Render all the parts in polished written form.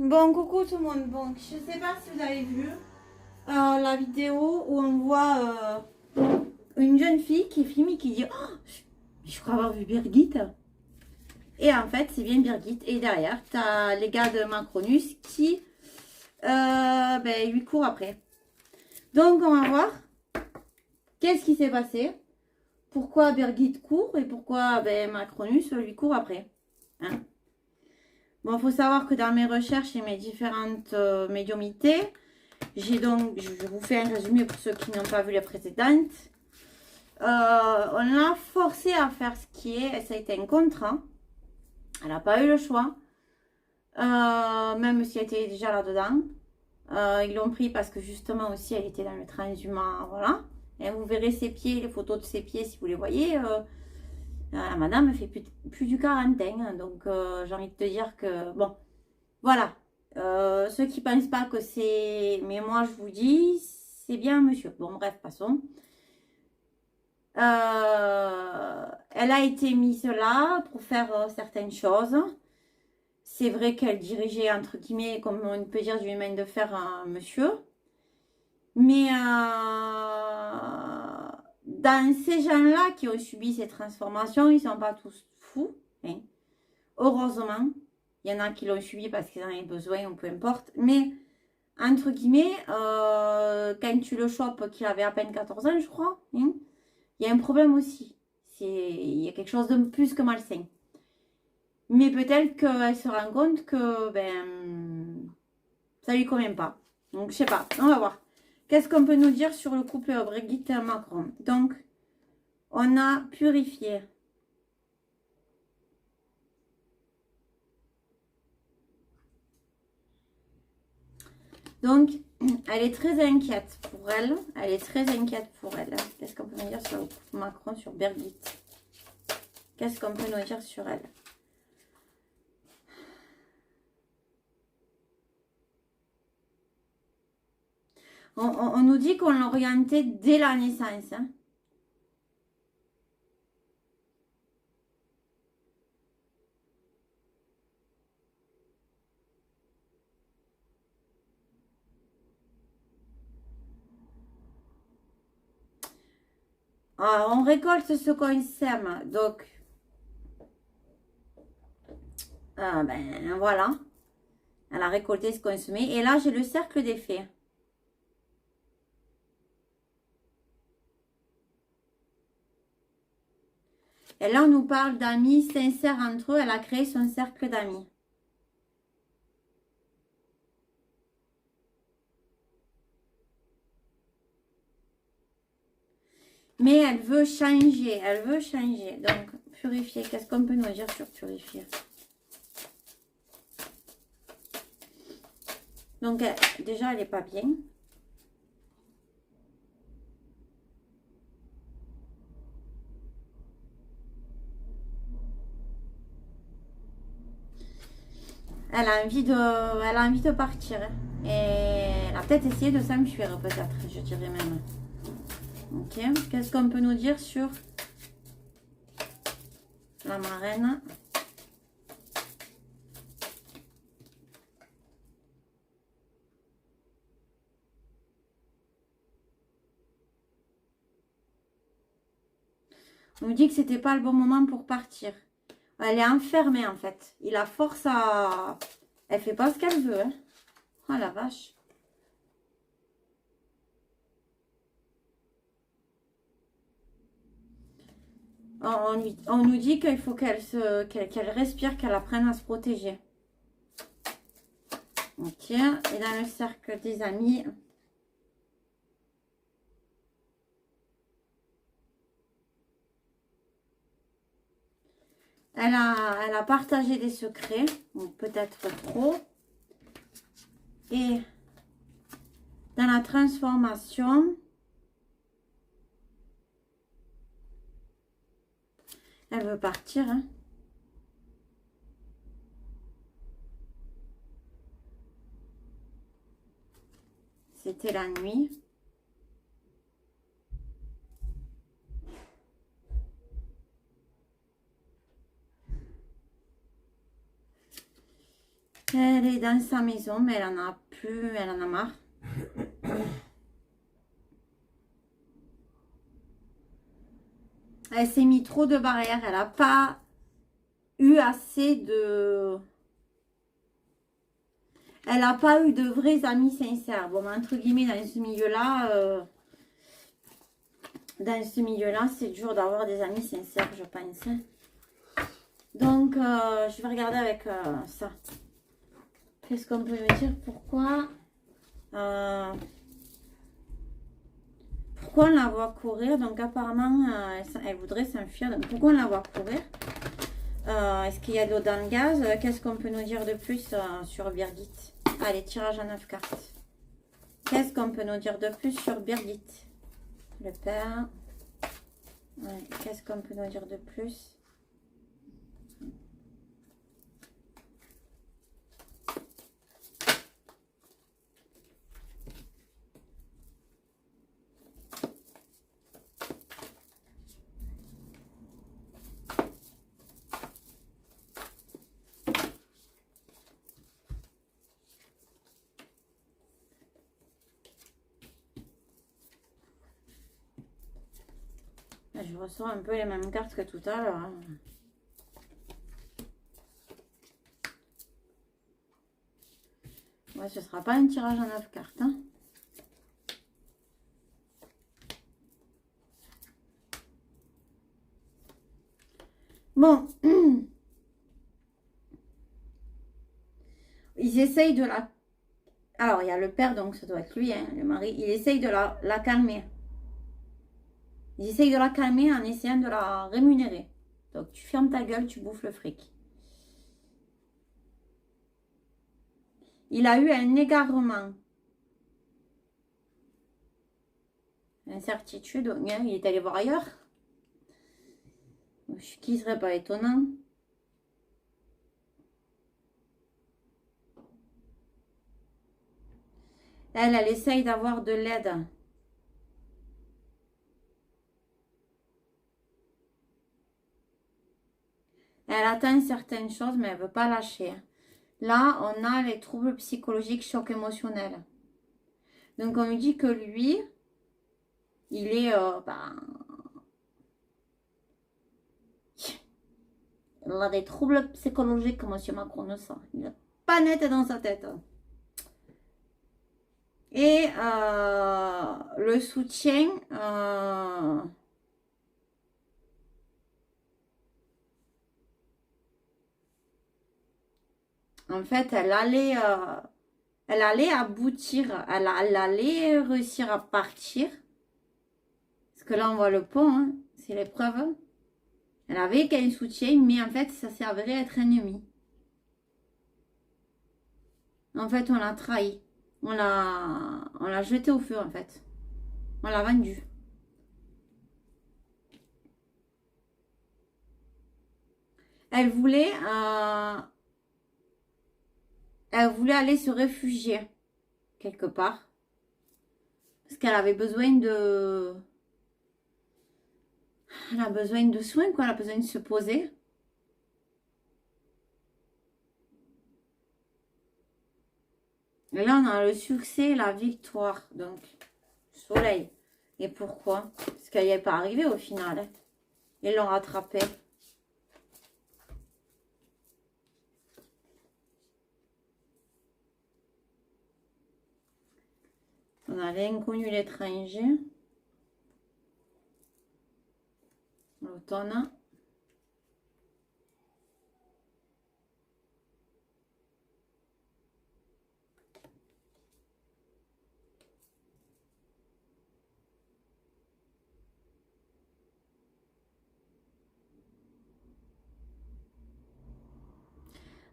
Bon, coucou tout le monde. Bon, je sais pas si vous avez vu la vidéo où on voit une jeune fille qui filme et qui dit oh, je crois avoir vu Birgit. Et en fait, c'est bien Birgit. Et derrière, tu as les gars de Macronus qui lui courent après. Donc, on va voir qu'est-ce qui s'est passé. Pourquoi Birgit court et pourquoi Macronus lui court après. Hein? Bon, il faut savoir que dans mes recherches et mes différentes médiumnités, je vous fais un résumé pour ceux qui n'ont pas vu les précédentes. On l'a forcé à faire ce qui est, ça a été un contrat. Elle n'a pas eu le choix, même si elle était déjà là-dedans. Ils l'ont pris parce que justement aussi elle était dans le transhumant, voilà. Et vous verrez ses pieds, les photos de ses pieds si vous les voyez. La madame fait plus du 40 ans, donc j'ai envie de te dire que, bon, voilà. Ceux qui ne pensent pas que c'est... Mais moi, je vous dis, c'est bien monsieur. Bon, bref, passons. Elle a été mise là pour faire certaines choses. C'est vrai qu'elle dirigeait, entre guillemets, comme on peut dire, du humain de fer un monsieur. Mais dans ces gens-là qui ont subi ces transformations, ils ne sont pas tous fous. Hein. Heureusement, il y en a qui l'ont subi parce qu'ils en avaient besoin ou peu importe. Mais, entre guillemets, quand tu le chopes, qu'il avait à peine 14 ans, je crois, hein, il y a un problème aussi. Il y a quelque chose de plus que malsain. Mais peut-être qu'elle se rend compte que ça lui convient pas. Donc, je sais pas. On va voir. Qu'est-ce qu'on peut nous dire sur le couple Brigitte et Macron? Donc, on a purifié. Donc, elle est très inquiète pour elle. Elle est très inquiète pour elle. Qu'est-ce qu'on peut nous dire sur le couple Macron, sur Birgit? Qu'est-ce qu'on peut nous dire sur elle? On nous dit qu'on l'orientait dès la naissance. Hein. Alors, on récolte ce qu'on sème. Donc, voilà. Elle a récolté ce qu'on semait. Et là, j'ai le cercle des fées. Et là, on nous parle d'amis sincères entre eux. Elle a créé son cercle d'amis. Mais elle veut changer. Elle veut changer. Donc, purifier. Qu'est-ce qu'on peut nous dire sur purifier? Donc, déjà, elle n'est pas bien. Elle a envie de partir. Et elle a peut-être essayé de s'enfuir, peut-être, je dirais même. Ok. Qu'est-ce qu'on peut nous dire sur la marraine? On nous dit que c'était pas le bon moment pour partir. Elle est enfermée en fait. Il la force à... Elle fait pas ce qu'elle veut. Hein. Oh la vache. On nous dit qu'il faut qu'elle respire, qu'elle apprenne à se protéger. Ok. Et dans le cercle des amis... Elle a partagé des secrets, peut-être trop. Et dans la transformation, elle veut partir. Hein. C'était la nuit. Elle est dans sa maison, mais elle en a plus, elle en a marre. Elle s'est mis trop de barrières, elle n'a pas eu assez de... Elle n'a pas eu de vrais amis sincères. Bon, entre guillemets, dans ce milieu-là, c'est dur d'avoir des amis sincères, je pense. Donc, je vais regarder avec ça. Qu'est-ce qu'on peut me dire? Pourquoi on la voit courir? Donc, apparemment, elle voudrait s'enfuir. Donc, pourquoi on la voit courir? Est-ce qu'il y a de l'eau dans le gaz? Qu'est-ce qu'on peut nous dire de plus sur Birgit? Allez, tirage à 9 cartes. Qu'est-ce qu'on peut nous dire de plus sur Birgit? Le père. Ouais, qu'est-ce qu'on peut nous dire de plus? Je ressens un peu les mêmes cartes que tout à l'heure. Hein. Ouais, ce ne sera pas un tirage à 9 cartes. Hein. Bon. Ils essayent de la... Alors, il y a le père, donc ça doit être lui, hein, le mari. Il essaye de la calmer. Ils essayent de la calmer en essayant de la rémunérer. Donc, tu fermes ta gueule, tu bouffes le fric. Il a eu un égarement. Incertitude. Il est allé voir ailleurs. Ce qui ne serait pas étonnant. Elle essaye d'avoir de l'aide. Elle attend certaines choses, mais elle ne veut pas lâcher. Là, on a les troubles psychologiques, choc émotionnel. Donc, on nous dit que lui, il est... il a des troubles psychologiques, monsieur Macron, ça. Il n'est pas net dans sa tête. Et le soutien... en fait, elle allait aboutir, elle allait réussir à partir. Parce que là, on voit le pont, hein, c'est l'épreuve. Elle avait qu'un soutien, mais en fait, ça s'est avéré être ennemi. En fait, on l'a trahi. On l'a jeté au feu, en fait. On l'a vendu. Elle voulait aller se réfugier quelque part. Parce qu'elle avait besoin de... Elle a besoin de soins, quoi. Elle a besoin de se poser. Et là, on a le succès, la victoire. Donc, soleil. Et pourquoi? Parce qu'elle n'y est pas arrivée au final. Hein. Ils l'ont rattrapée. On a l'inconnu, l'étranger. L'automne.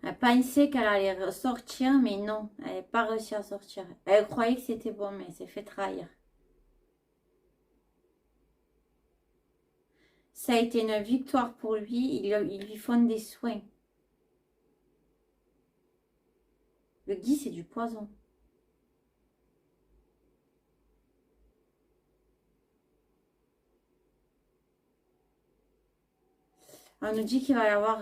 Elle pensait qu'elle allait sortir, mais non, elle n'a pas réussi à sortir. Elle croyait que c'était bon, mais elle s'est fait trahir. Ça a été une victoire pour lui, ils lui font des soins. Le gui, c'est du poison. On nous dit qu'il va y avoir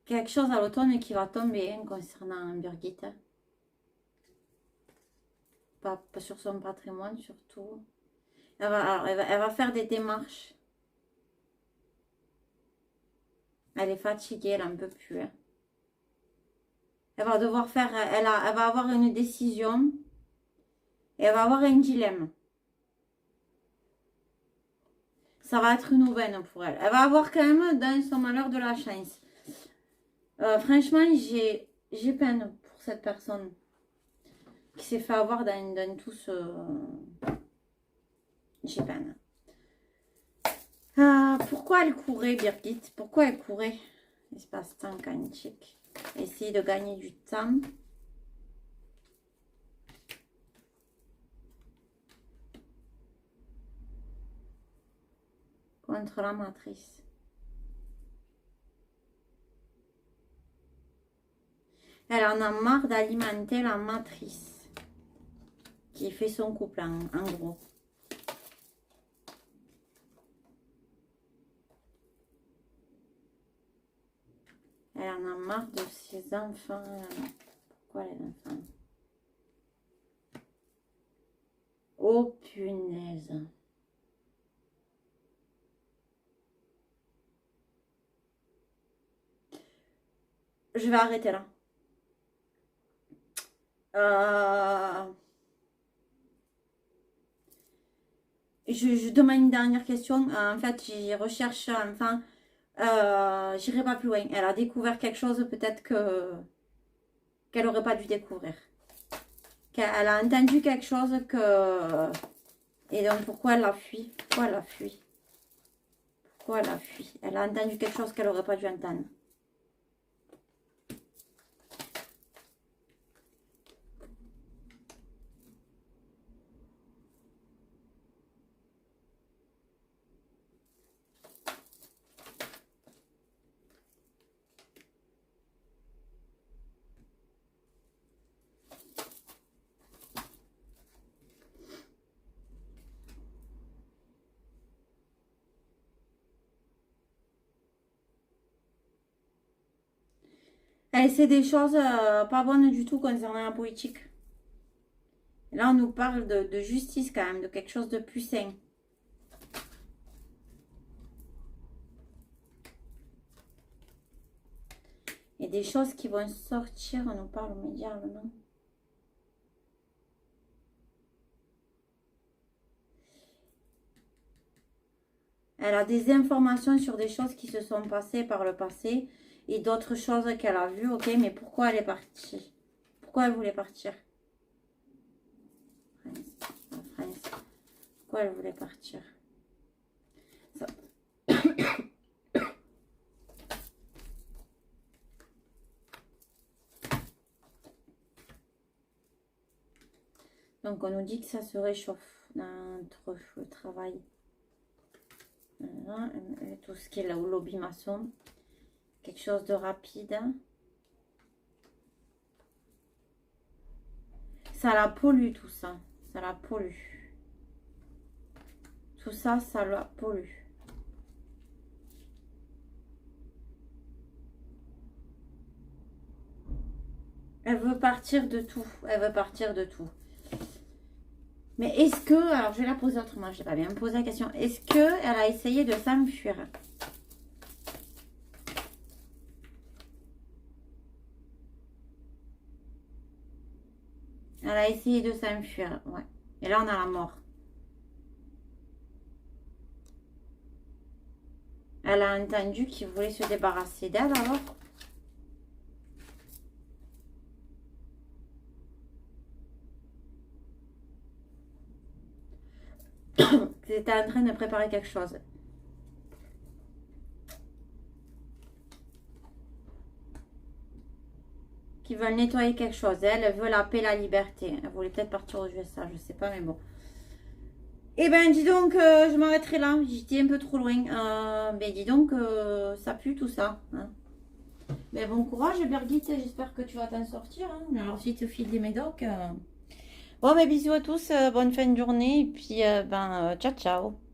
quelque chose à l'automne qui va tomber hein, concernant Birgit. Hein. Pas sur son patrimoine surtout. Elle va faire des démarches. Elle est fatiguée, elle n'en peut plus. Hein. Elle va devoir faire, elle va avoir une décision. Et elle va avoir un dilemme. Ça va être une aubaine pour elle. Elle va avoir quand même dans son malheur de la chance. Franchement, j'ai peine pour cette personne qui s'est fait avoir dans tout ce... J'ai peine. Pourquoi elle courait, Birgit? Pourquoi elle courait? Espace-temps quantique. Essayer de gagner du temps. Contre la matrice. Elle en a marre d'alimenter la matrice qui fait son couple en gros. Elle en a marre de ses enfants. Pourquoi les enfants? Oh punaise. Je vais arrêter là. Je demande une dernière question. En fait, j'y recherche, enfin, j'irai pas plus loin. Elle a découvert quelque chose peut-être qu'elle aurait pas dû découvrir. Elle a entendu quelque chose que... Et donc, pourquoi elle a fui? Pourquoi elle a fui? Pourquoi elle a fui? Elle a entendu quelque chose qu'elle aurait pas dû entendre. Elle essaie des choses pas bonnes du tout concernant la politique. Là, on nous parle de justice quand même, de quelque chose de plus sain. Et des choses qui vont sortir, on nous parle aux médias, non? Elle a des informations sur des choses qui se sont passées par le passé et d'autres choses qu'elle a vues, ok, mais pourquoi elle est partie? Pourquoi elle voulait partir? France. Pourquoi elle voulait partir? Ça. Donc on nous dit que ça se réchauffe entre le travail. Voilà, et tout ce qui est le lobby maçon. Quelque chose de rapide. Ça la pollue tout ça. Ça la pollue. Tout ça, ça la pollue. Elle veut partir de tout. Elle veut partir de tout. Mais est-ce que... Alors, je vais la poser autrement. Je n'ai pas bien posé la question. Est-ce qu'elle a essayé de s'enfuir? Elle a essayé de s'enfuir. Ouais. Et là, on a la mort. Elle a entendu qu'il voulait se débarrasser d'elle alors. C'était en train de préparer quelque chose. Qui veulent nettoyer quelque chose. Elle veut la paix, la liberté. Elle voulait peut-être partir aux USA, je sais pas, mais bon. Eh ben, dis donc, je m'arrêterai là. J'étais un peu trop loin. Mais dis donc, ça pue tout ça. Hein. Mais bon courage, Birgit. J'espère que tu vas t'en sortir. Hein. Alors, si tu files des médocs. Bon, mais bisous à tous. Bonne fin de journée. Et puis, ciao, ciao.